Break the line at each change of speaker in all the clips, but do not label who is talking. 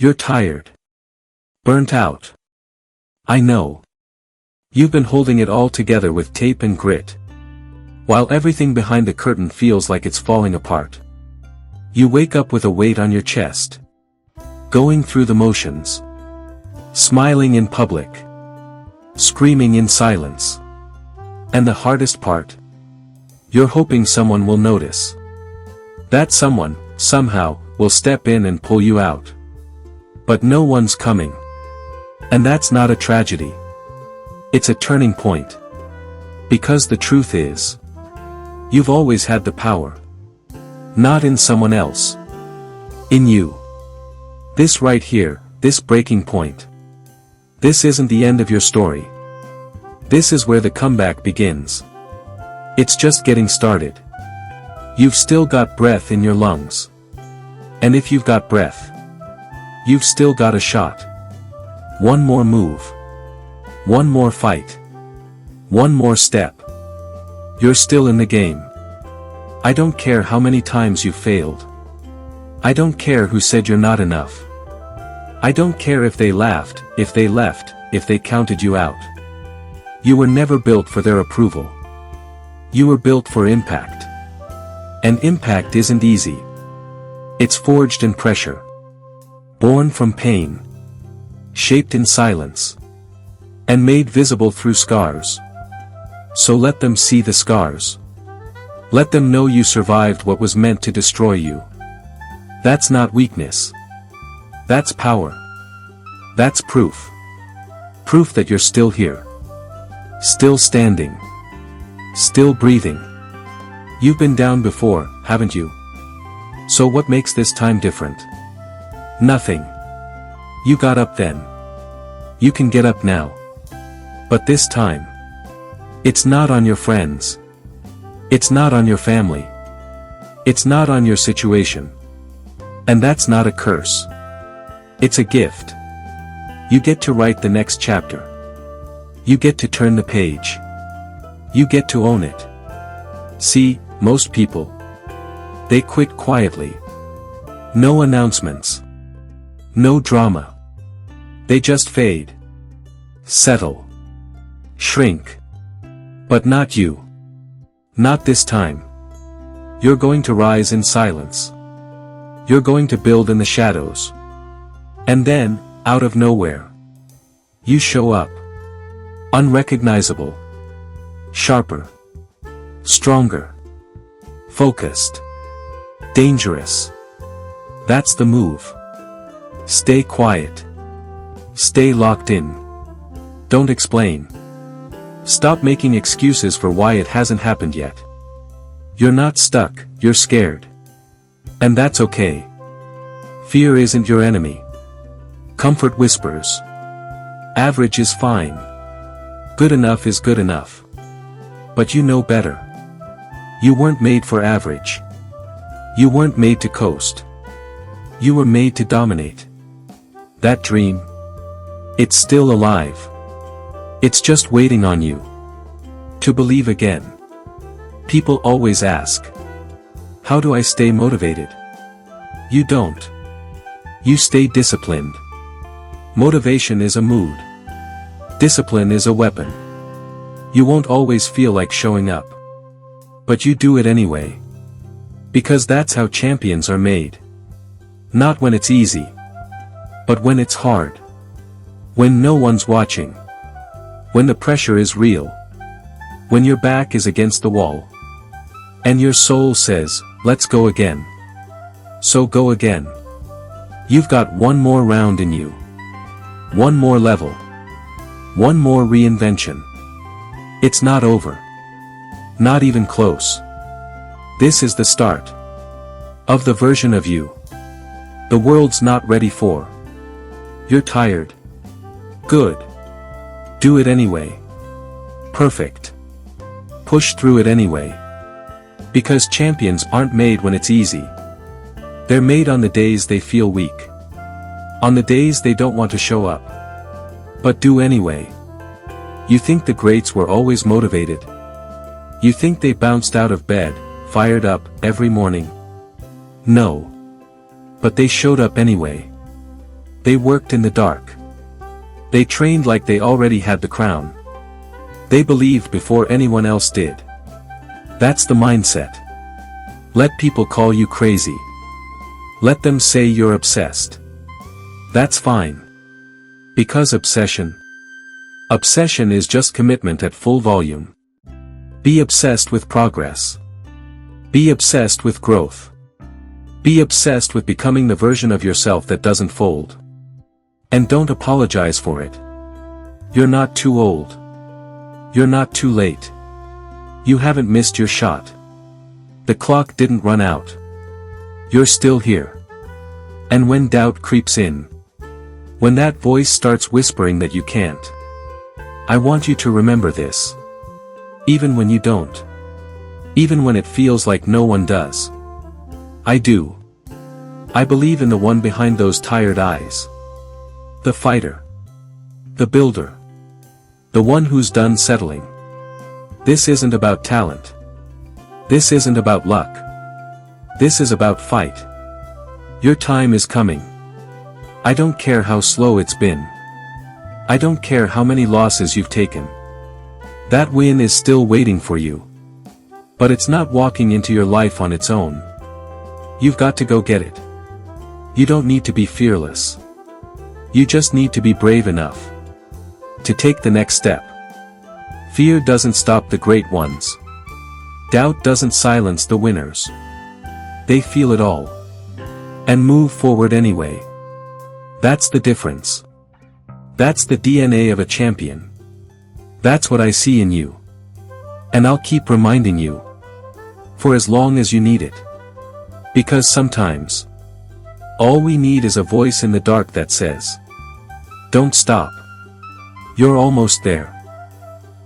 You're tired. Burnt out. I know. You've been holding it all together with tape and grit. While everything behind the curtain feels like it's falling apart. You wake up with a weight on your chest. Going through the motions. Smiling in public. Screaming in silence. And the hardest part? You're hoping someone will notice. That someone, somehow, will step in and pull you out. But no one's coming. And that's not a tragedy. It's a turning point. Because the truth is, you've always had the power. Not in someone else. In you. This right here, this breaking point. This isn't the end of your story. This is where the comeback begins. It's just getting started. You've still got breath in your lungs. And if you've got breath, you've still got a shot. One more move. One more fight. One more step. You're still in the game. I don't care how many times you've failed. I don't care who said you're not enough. I don't care if they laughed, if they left, if they counted you out. You were never built for their approval. You were built for impact. And impact isn't easy. It's forged in pressure. Born from pain. Shaped in silence. And made visible through scars. So let them see the scars. Let them know you survived what was meant to destroy you. That's not weakness. That's power. That's proof. Proof that you're still here. Still standing. Still breathing. You've been down before, haven't you? So what makes this time different? Nothing. You got up then. You can get up now. But this time, it's not on your friends. It's not on your family. It's not on your situation. And that's not a curse. It's a gift. You get to write the next chapter. You get to turn the page. You get to own it. See, most people, they quit quietly. No announcements. No drama. They just fade. Settle. Shrink. But not you. Not this time. You're going to rise in silence. You're going to build in the shadows. And then, out of nowhere, you show up. Unrecognizable. Sharper. Stronger. Focused. Dangerous. That's the move. Stay quiet. Stay locked in. Don't explain. Stop making excuses for why it hasn't happened yet. You're not stuck, you're scared. And that's okay. Fear isn't your enemy. Comfort whispers. Average is fine. Good enough is good enough. But you know better. You weren't made for average. You weren't made to coast. You were made to dominate. That dream, it's still alive. It's just waiting on you to believe again. People always ask, how do I stay motivated? You don't. You stay disciplined. Motivation is a mood. Discipline is a weapon. You won't always feel like showing up. But you do it anyway. Because that's how champions are made. Not when it's easy. But when it's hard. When no one's watching. When the pressure is real. When your back is against the wall. And your soul says, let's go again. So go again. You've got one more round in you. One more level. One more reinvention. It's not over. Not even close. This is the start. Of the version of you. The world's not ready for. You're tired. Good. Do it anyway. Perfect. Push through it anyway. Because champions aren't made when it's easy. They're made on the days they feel weak. On the days they don't want to show up. But do anyway. You think the greats were always motivated? You think they bounced out of bed, fired up, every morning? No. But they showed up anyway. They worked in the dark. They trained like they already had the crown. They believed before anyone else did. That's the mindset. Let people call you crazy. Let them say you're obsessed. That's fine. Because obsession is just commitment at full volume. Be obsessed with progress. Be obsessed with growth. Be obsessed with becoming the version of yourself that doesn't fold. And don't apologize for it. You're not too old. You're not too late. You haven't missed your shot. The clock didn't run out. You're still here. And when doubt creeps in, when that voice starts whispering that you can't, I want you to remember this. Even when you don't. Even when it feels like no one does. I do. I believe in the one behind those tired eyes. The fighter. The builder. The one who's done settling. This isn't about talent. This isn't about luck. This is about fight. Your time is coming. I don't care how slow it's been. I don't care how many losses you've taken. That win is still waiting for you. But it's not walking into your life on its own. You've got to go get it. You don't need to be fearless. You just need to be brave enough to take the next step. Fear doesn't stop the great ones. Doubt doesn't silence the winners. They feel it all. And move forward anyway. That's the difference. That's the DNA of a champion. That's what I see in you. And I'll keep reminding you. For as long as you need it. Because sometimes, all we need is a voice in the dark that says, don't stop. You're almost there.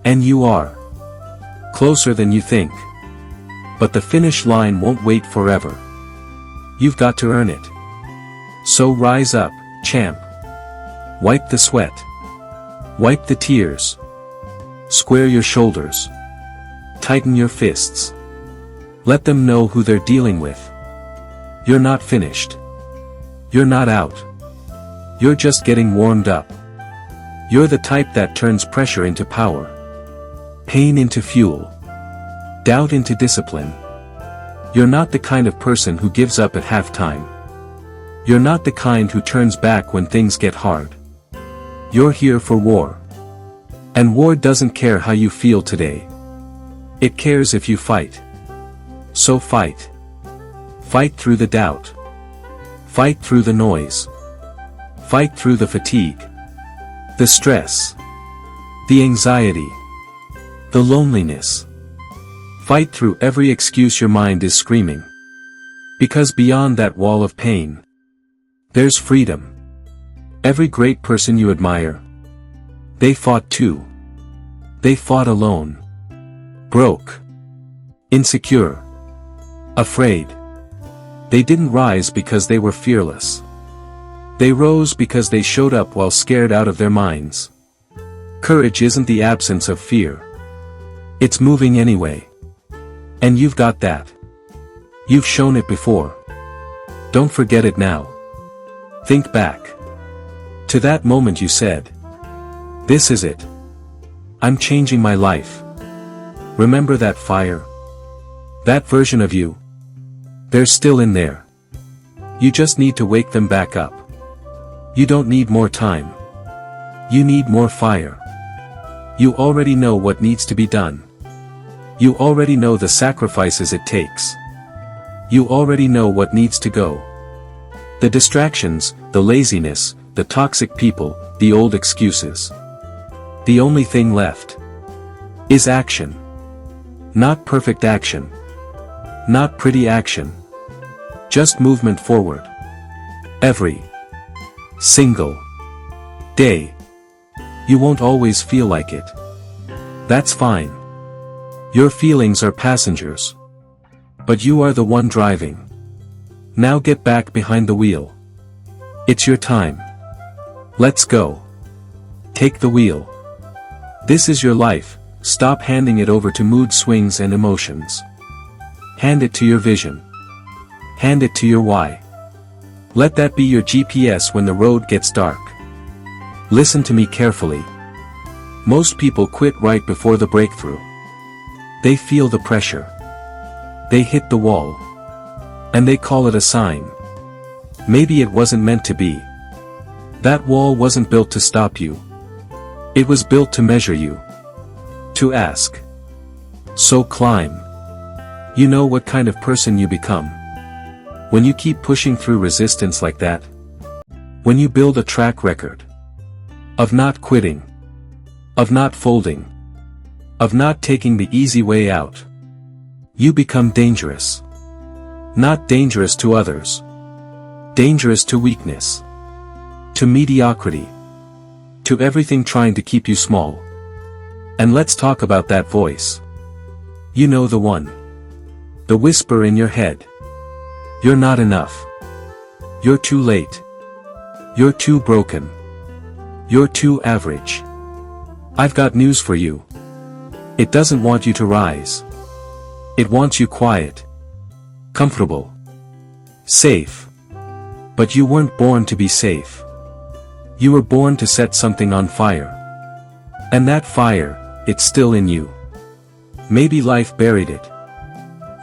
And you are. Closer than you think. But the finish line won't wait forever. You've got to earn it. So rise up, champ. Wipe the sweat. Wipe the tears. Square your shoulders. Tighten your fists. Let them know who they're dealing with. You're not finished. You're not out. You're just getting warmed up. You're the type that turns pressure into power. Pain into fuel. Doubt into discipline. You're not the kind of person who gives up at halftime. You're not the kind who turns back when things get hard. You're here for war. And war doesn't care how you feel today. It cares if you fight. So fight. Fight through the doubt. Fight through the noise. Fight through the fatigue. The stress. The anxiety. The loneliness. Fight through every excuse your mind is screaming. Because beyond that wall of pain, there's freedom. Every great person you admire, they fought too. They fought alone. Broke. Insecure. Afraid. They didn't rise because they were fearless. They rose because they showed up while scared out of their minds. Courage isn't the absence of fear. It's moving anyway. And you've got that. You've shown it before. Don't forget it now. Think back. To that moment you said, this is it. I'm changing my life. Remember that fire? That version of you? They're still in there. You just need to wake them back up. You don't need more time. You need more fire. You already know what needs to be done. You already know the sacrifices it takes. You already know what needs to go. The distractions, the laziness, the toxic people, the old excuses. The only thing left is action. Not perfect action. Not pretty action. Just movement forward. Every single day. You won't always feel like it. That's fine. Your feelings are passengers. But you are the one driving. Now get back behind the wheel. It's your time. Let's go. Take the wheel. This is your life, stop handing it over to mood swings and emotions. Hand it to your vision. Hand it to your why. Let that be your GPS when the road gets dark. Listen to me carefully. Most people quit right before the breakthrough. They feel the pressure. They hit the wall. And they call it a sign. Maybe it wasn't meant to be. That wall wasn't built to stop you. It was built to measure you. To ask. So climb. You know what kind of person you become when you keep pushing through resistance like that? When you build a track record of not quitting, of not folding, of not taking the easy way out, you become dangerous. Not dangerous to others. Dangerous to weakness. To mediocrity. To everything trying to keep you small. And let's talk about that voice. You know the one. The whisper in your head. You're not enough. You're too late. You're too broken. You're too average. I've got news for you. It doesn't want you to rise. It wants you quiet. Comfortable. Safe. But you weren't born to be safe. You were born to set something on fire. And that fire, it's still in you. Maybe life buried it.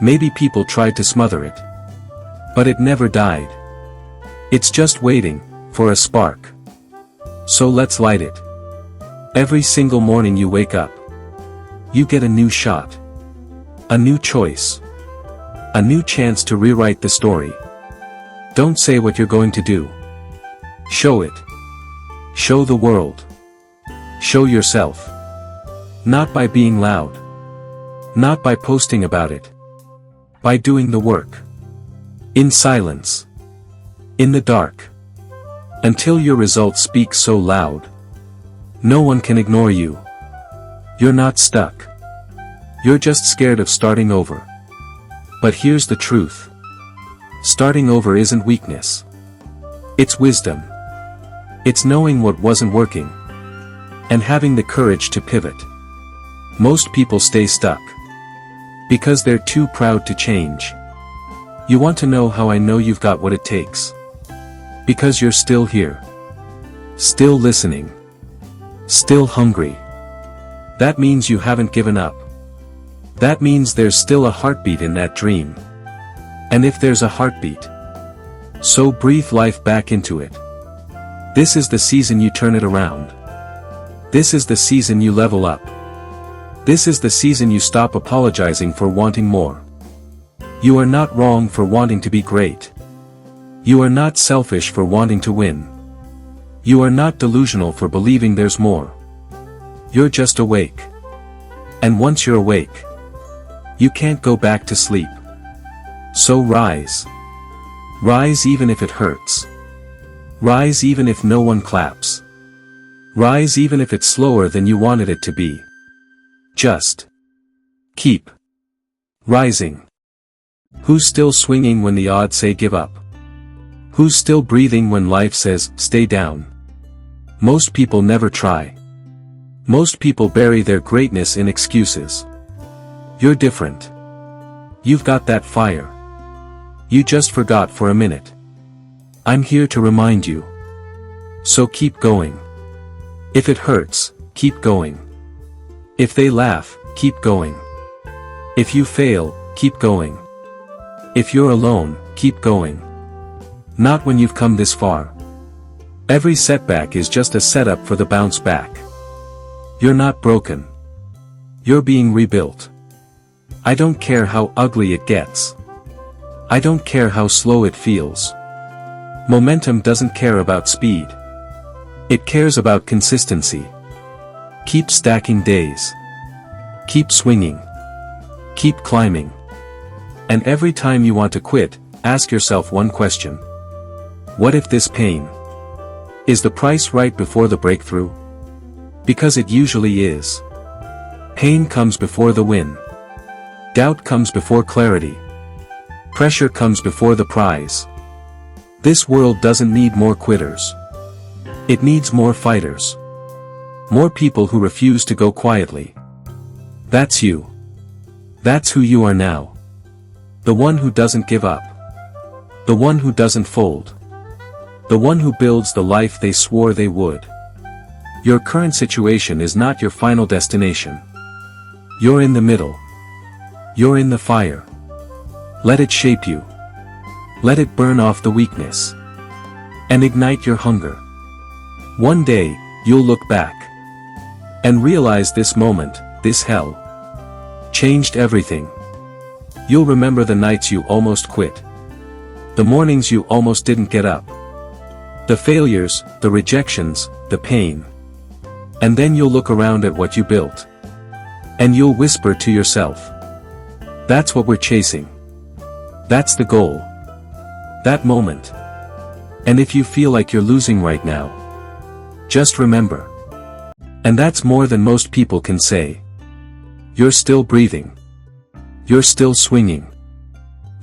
Maybe people tried to smother it. But it never died. It's just waiting for a spark. So let's light it. Every single morning you wake up, you get a new shot. A new choice. A new chance to rewrite the story. Don't say what you're going to do. Show it. Show the world. Show yourself. Not by being loud. Not by posting about it. By doing the work. In silence. In the dark. Until your results speak so loud. No one can ignore you. You're not stuck. You're just scared of starting over. But here's the truth. Starting over isn't weakness. It's wisdom. It's knowing what wasn't working. And having the courage to pivot. Most people stay stuck. Because they're too proud to change. You want to know how I know you've got what it takes? Because you're still here. Still listening. Still hungry. That means you haven't given up. That means there's still a heartbeat in that dream. And if there's a heartbeat, so breathe life back into it. This is the season you turn it around. This is the season you level up. This is the season you stop apologizing for wanting more. You are not wrong for wanting to be great. You are not selfish for wanting to win. You are not delusional for believing there's more. You're just awake. And once you're awake, you can't go back to sleep. So rise. Rise even if it hurts. Rise even if no one claps. Rise even if it's slower than you wanted it to be. Just keep rising. Who's still swinging when the odds say give up? Who's still breathing when life says stay down? Most people never try. Most people bury their greatness in excuses. You're different. You've got that fire. You just forgot for a minute. I'm here to remind you. So keep going. If it hurts, keep going. If they laugh, keep going. If you fail, keep going. If you're alone, keep going. Not when you've come this far. Every setback is just a setup for the bounce back. You're not broken. You're being rebuilt. I don't care how ugly it gets. I don't care how slow it feels. Momentum doesn't care about speed. It cares about consistency. Keep stacking days. Keep swinging. Keep climbing. And every time you want to quit, ask yourself one question. What if this pain is the price right before the breakthrough? Because it usually is. Pain comes before the win. Doubt comes before clarity. Pressure comes before the prize. This world doesn't need more quitters. It needs more fighters. More people who refuse to go quietly. That's you. That's who you are now. The one who doesn't give up. The one who doesn't fold. The one who builds the life they swore they would. Your current situation is not your final destination. You're in the middle. You're in the fire. Let it shape you. Let it burn off the weakness. And ignite your hunger. One day, you'll look back. And realize this moment, this hell, changed everything. You'll remember the nights you almost quit. The mornings you almost didn't get up. The failures, the rejections, the pain. And then you'll look around at what you built. And you'll whisper to yourself. That's what we're chasing. That's the goal. That moment. And if you feel like you're losing right now, just remember. And that's more than most people can say. You're still breathing. You're still swinging.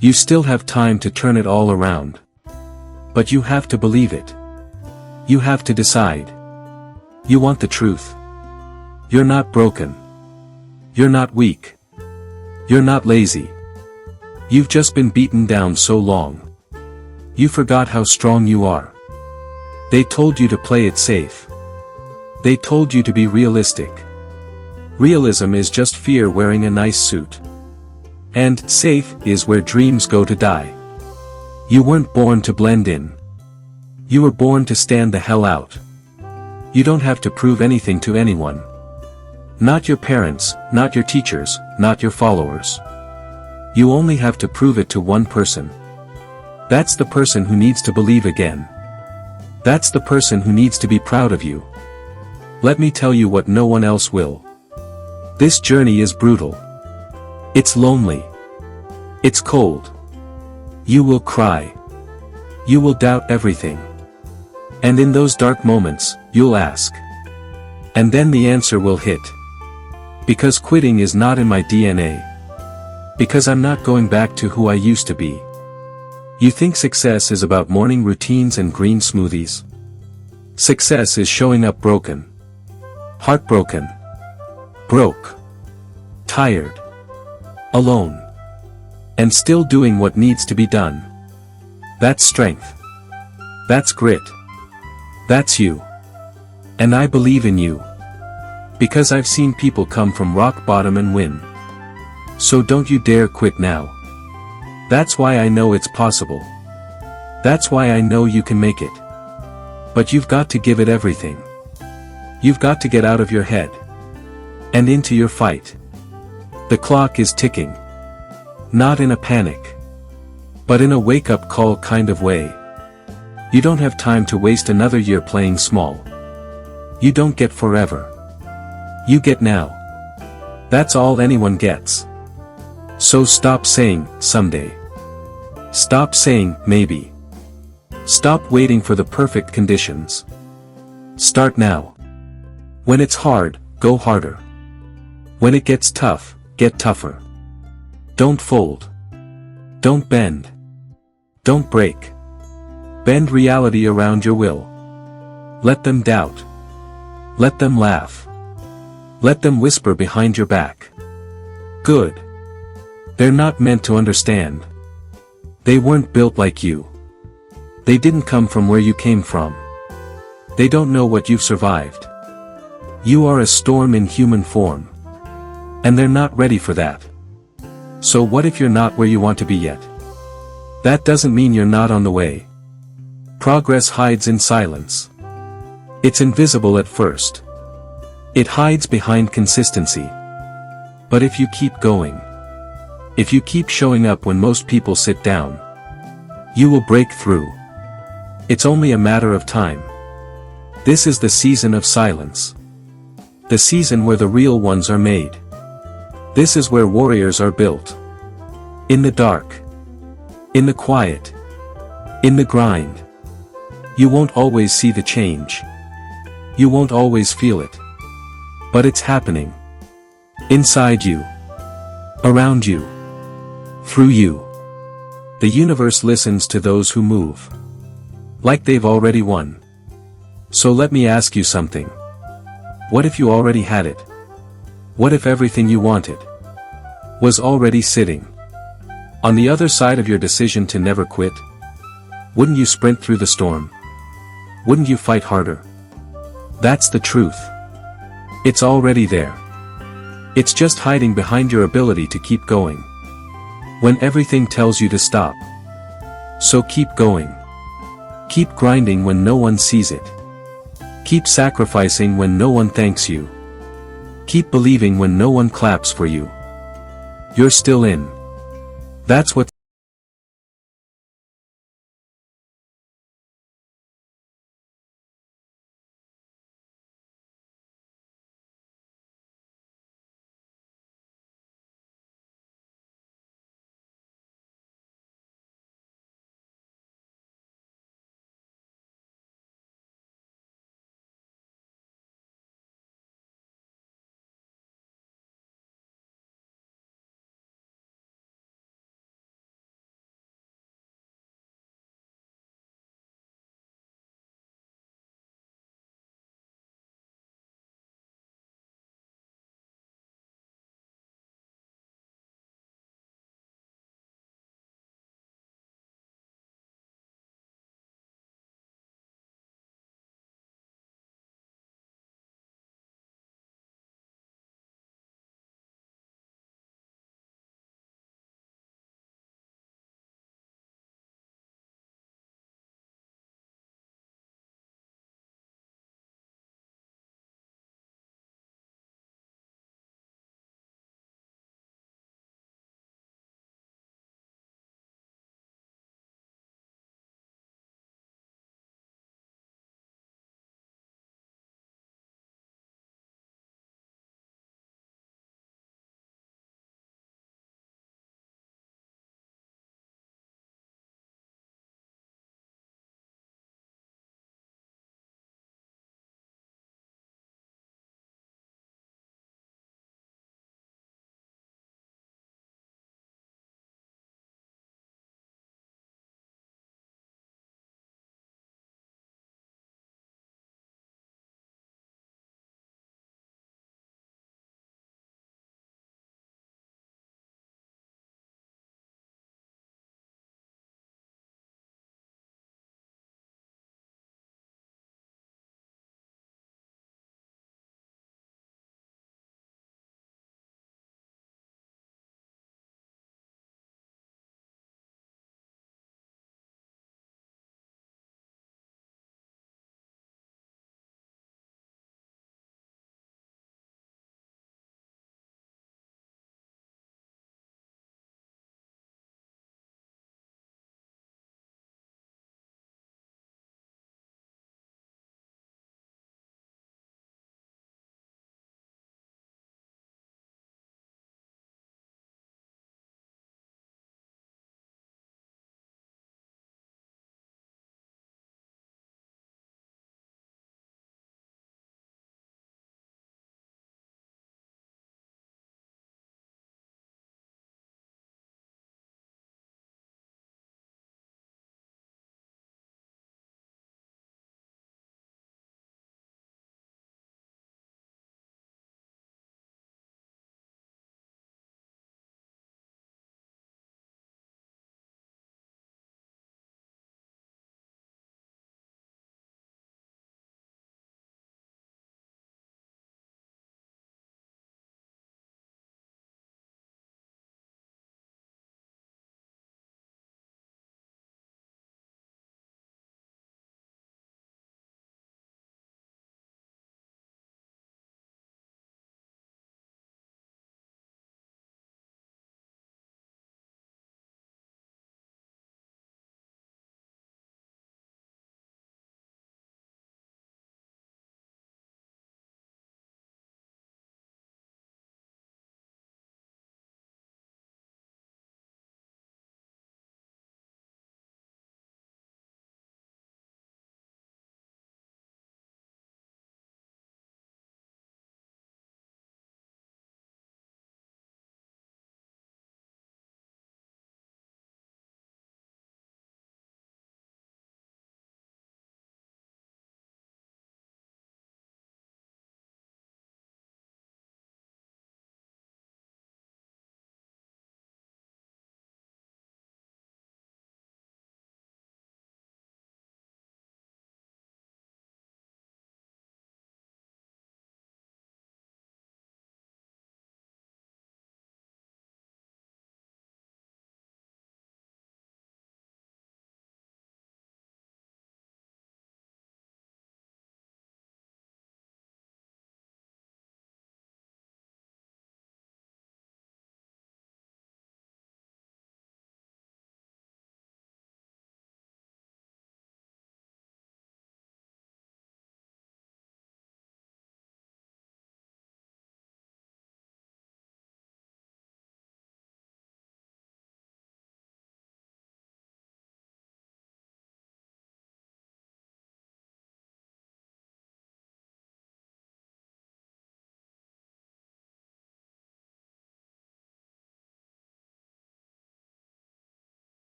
You still have time to turn it all around. But you have to believe it. You have to decide. You want the truth. You're not broken. You're not weak. You're not lazy. You've just been beaten down so long. You forgot how strong you are. They told you to play it safe. They told you to be realistic. Realism is just fear wearing a nice suit. And safe is where dreams go to die. You weren't born to blend in. You were born to stand the hell out. You don't have to prove anything to anyone. Not your parents, not your teachers, not your followers. You only have to prove it to one person. That's the person who needs to believe again. That's the person who needs to be proud of you. Let me tell you what no one else will. This journey is brutal. It's lonely. It's cold. You will cry. You will doubt everything. And in those dark moments, you'll ask. And then the answer will hit. Because quitting is not in my DNA. Because I'm not going back to who I used to be. You think success is about morning routines and green smoothies? Success is showing up broken. Heartbroken. Broke. Tired. Alone. And still doing what needs to be done. That's strength. That's grit. That's you. And I believe in you. Because I've seen people come from rock bottom and win. So don't you dare quit now. That's why I know it's possible. That's why I know you can make it. But you've got to give it everything. You've got to get out of your head. And into your fight. The clock is ticking. Not in a panic. But in a wake-up call kind of way. You don't have time to waste another year playing small. You don't get forever. You get now. That's all anyone gets. So stop saying, someday. Stop saying, maybe. Stop waiting for the perfect conditions. Start now. When it's hard, go harder. When it gets tough, get tougher. Don't fold. Don't bend. Don't break. Bend reality around your will. Let them doubt. Let them laugh. Let them whisper behind your back. Good. They're not meant to understand. They weren't built like you. They didn't come from where you came from. They don't know what you've survived. You are a storm in human form. And they're not ready for that. So what if you're not where you want to be yet? That doesn't mean you're not on the way. Progress hides in silence. It's invisible at first. It hides behind consistency. But if you keep going, if you keep showing up when most people sit down, you will break through. It's only a matter of time. This is the season of silence. The season where the real ones are made. This is where warriors are built. In the dark. In the quiet. In the grind. You won't always see the change. You won't always feel it. But it's happening. Inside you. Around you. Through you. The universe listens to those who move. Like they've already won. So let me ask you something. What if you already had it? What if everything you wanted was already sitting on the other side of your decision to never quit? Wouldn't you sprint through the storm? wouldn't you fight harder? That's the truth. It's already there. It's just hiding behind your ability to keep going. When everything tells you to stop. So keep going. Keep grinding when no one sees it. Keep sacrificing when no one thanks you. Keep believing when no one claps for you. You're still in. That's what